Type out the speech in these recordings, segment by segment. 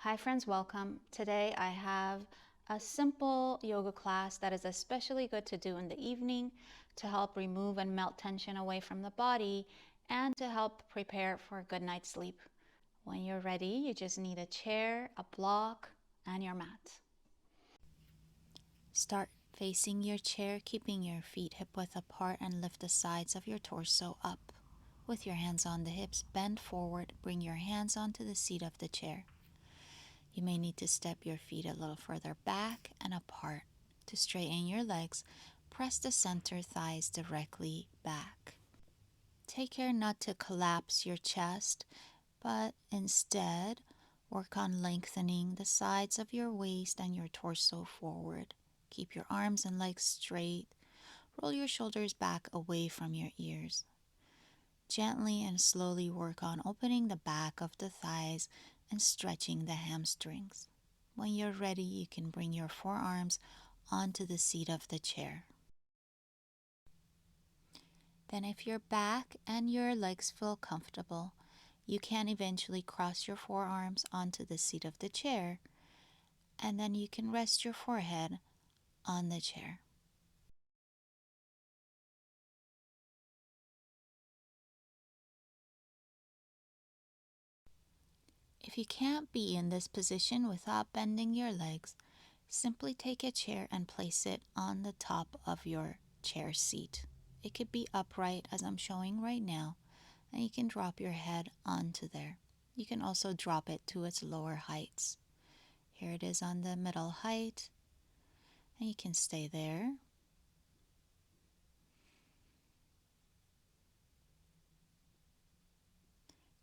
Hi friends, welcome. Today I have a simple yoga class that is especially good to do in the evening to help remove and melt tension away from the body and to help prepare for a good night's sleep. When you're ready, you just need a chair, a block, and your mat. Start facing your chair, keeping your feet hip-width apart, and lift the sides of your torso up. With your hands on the hips, bend forward, bring your hands onto the seat of the chair. You may need to step your feet a little further back and apart. To straighten your legs, press the center thighs directly back. Take care not to collapse your chest, but instead work on lengthening the sides of your waist and your torso forward. Keep your arms and legs straight. Roll your shoulders back away from your ears. Gently and slowly work on opening the back of the thighs and stretching the hamstrings. When you're ready, you can bring your forearms onto the seat of the chair. Then if your back and your legs feel comfortable, you can eventually cross your forearms onto the seat of the chair, and then you can rest your forehead on the chair. If you can't be in this position without bending your legs, simply take a chair and place it on the top of your chair seat. It could be upright as I'm showing right now, and you can drop your head onto there. You can also drop it to its lower heights. Here it is on the middle height, and you can stay there.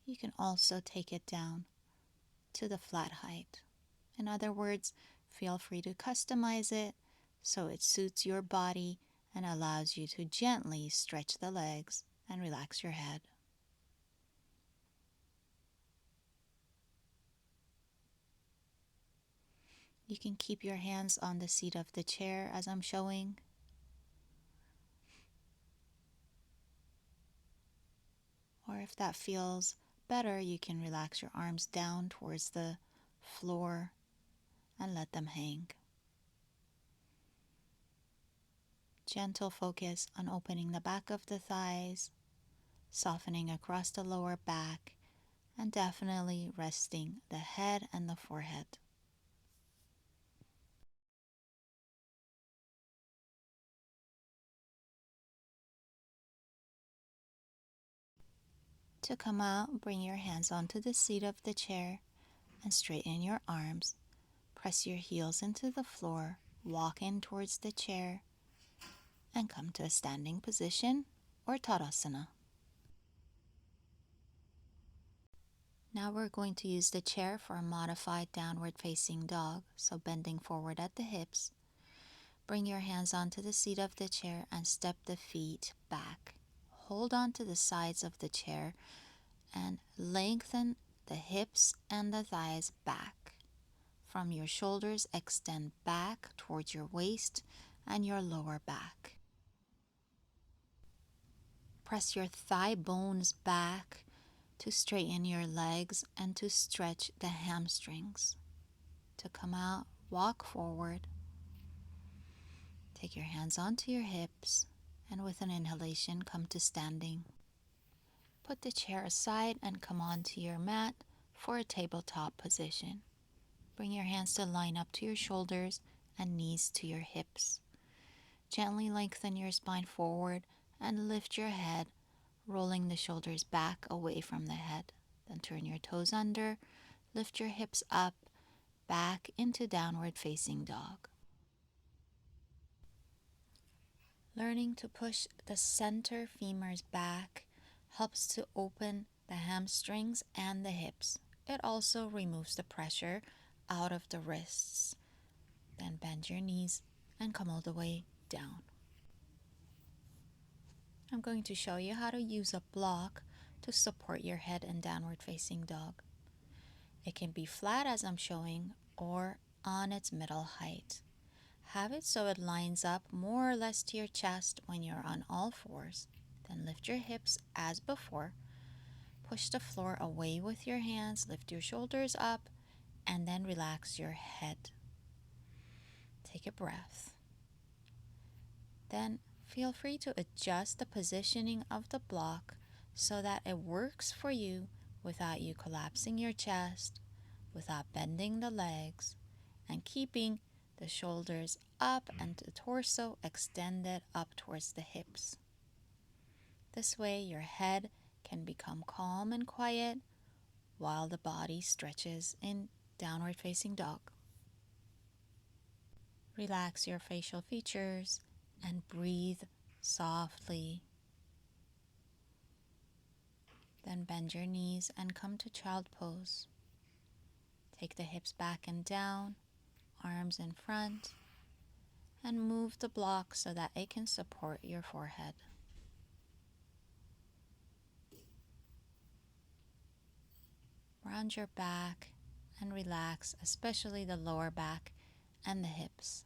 You can also take it down to the flat height. In other words, feel free to customize it so it suits your body and allows you to gently stretch the legs and relax your head. You can keep your hands on the seat of the chair as I'm showing. Or if that feels better, you can relax your arms down towards the floor and let them hang. Gentle focus on opening the back of the thighs, softening across the lower back, and definitely resting the head and the forehead. To come out, bring your hands onto the seat of the chair and straighten your arms. Press your heels into the floor, walk in towards the chair, and come to a standing position or Tadasana. Now we're going to use the chair for a modified downward facing dog, so bending forward at the hips. Bring your hands onto the seat of the chair and step the feet back. Hold on to the sides of the chair and lengthen the hips and the thighs back. From your shoulders, extend back towards your waist and your lower back. Press your thigh bones back to straighten your legs and to stretch the hamstrings. To come out, walk forward. Take your hands onto your hips and with an inhalation, come to standing. Put the chair aside and come onto your mat for a tabletop position. Bring your hands to line up to your shoulders and knees to your hips. Gently lengthen your spine forward and lift your head, rolling the shoulders back away from the head. Then turn your toes under, lift your hips up, back into downward facing dog. Learning to push the center femurs back helps to open the hamstrings and the hips. It also removes the pressure out of the wrists. Then bend your knees and come all the way down. I'm going to show you how to use a block to support your head in downward facing dog. It can be flat as I'm showing or on its middle height. Have it so it lines up more or less to your chest when you're on all fours. Then lift your hips as before. Push the floor away with your hands, lift your shoulders up, and then relax your head. Take a breath. Then feel free to adjust the positioning of the block so that it works for you without you collapsing your chest, without bending the legs, and keeping the shoulders up and the torso extended up towards the hips. This way, your head can become calm and quiet while the body stretches in downward facing dog. Relax your facial features and breathe softly. Then bend your knees and come to child pose. Take the hips back and down, arms in front, and move the block so that it can support your forehead. Round your back and relax, especially the lower back and the hips.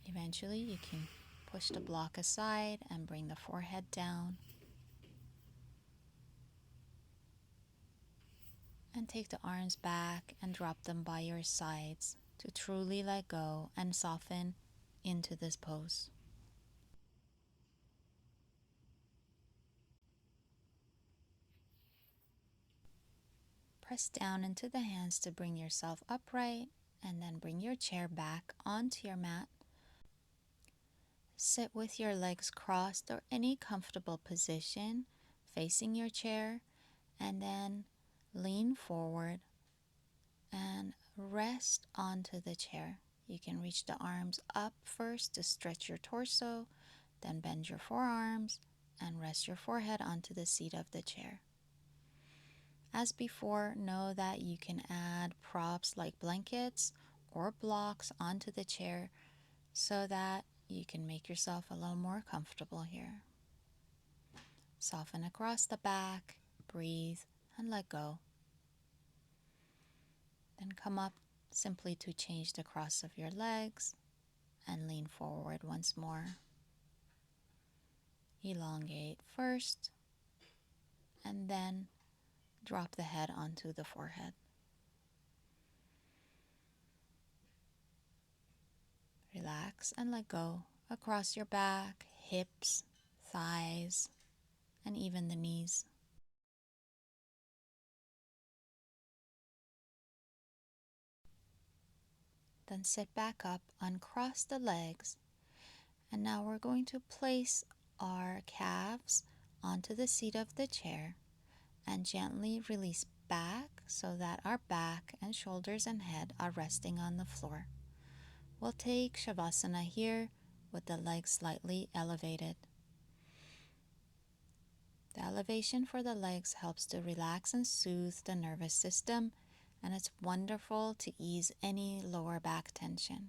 Eventually, you can push the block aside and bring the forehead down. And take the arms back and drop them by your sides to truly let go and soften into this pose. Press down into the hands to bring yourself upright, and then bring your chair back onto your mat. Sit with your legs crossed or any comfortable position facing your chair, and then lean forward and rest onto the chair. You can reach the arms up first to stretch your torso, then bend your forearms and rest your forehead onto the seat of the chair. As before, know that you can add props like blankets or blocks onto the chair so that you can make yourself a little more comfortable here. Soften across the back, breathe, and let go. Then come up simply to change the cross of your legs and lean forward once more. Elongate first, and then drop the head onto the forehead. Relax and let go across your back, hips, thighs, and even the knees. Then sit back up, uncross the legs, and now we're going to place our calves onto the seat of the chair and gently release back so that our back and shoulders and head are resting on the floor. We'll take Shavasana here with the legs slightly elevated. The elevation for the legs helps to relax and soothe the nervous system, and it's wonderful to ease any lower back tension.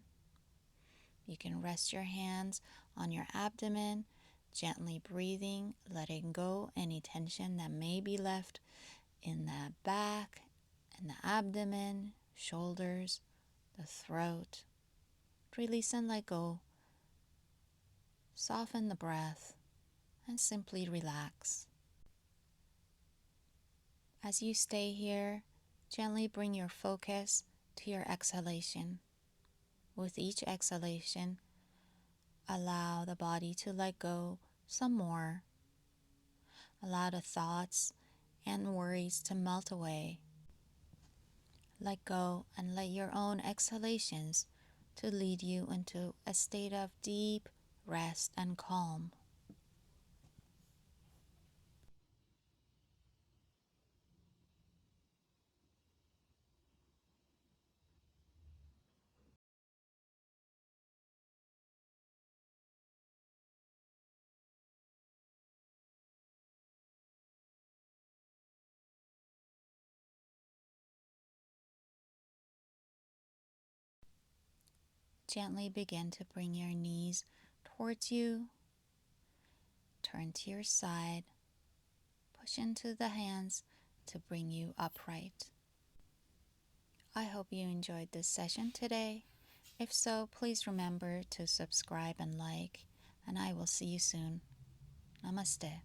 You can rest your hands on your abdomen, gently breathing, letting go any tension that may be left in the back, in the abdomen, shoulders, the throat. Release and let go. Soften the breath and simply relax. As you stay here, gently bring your focus to your exhalation. With each exhalation, allow the body to let go some more. Allow the thoughts and worries to melt away. Let go and let your own exhalations to lead you into a state of deep rest and calm. Gently begin to bring your knees towards you. Turn to your side. Push into the hands to bring you upright. I hope you enjoyed this session today. If so, please remember to subscribe and like, and I will see you soon. Namaste.